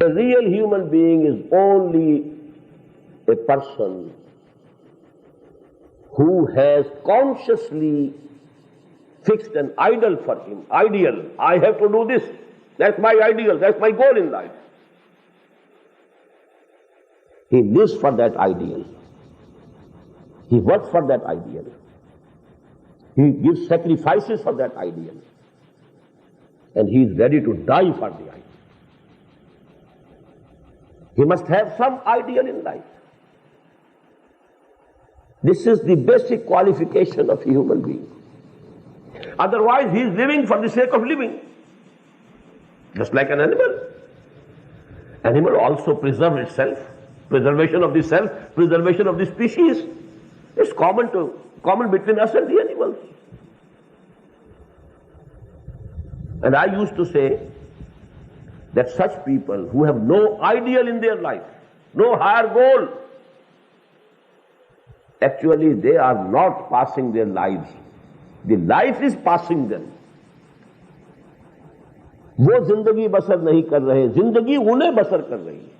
A real human being is only a person who has consciously fixed an ideal for him. Ideal. I have to do this. That's my ideal. That's my goal in life. He lives for that ideal. He works for that ideal. He gives sacrifices for that ideal. And he is ready to die for the ideal. He must have some ideal in life. This is the basic qualification of a human being. Otherwise, he is living for the sake of living. Just like an animal. Animal also preserves itself. Preservation of the self, preservation of the species. It's common between us and the animals. And I used to say that such people who have no ideal in their life, no higher goal, actually they are not passing their lives. The life is passing them. वो जिंदगी बसर नहीं कर रहे, जिंदगी उन्हें बसर कर रही है.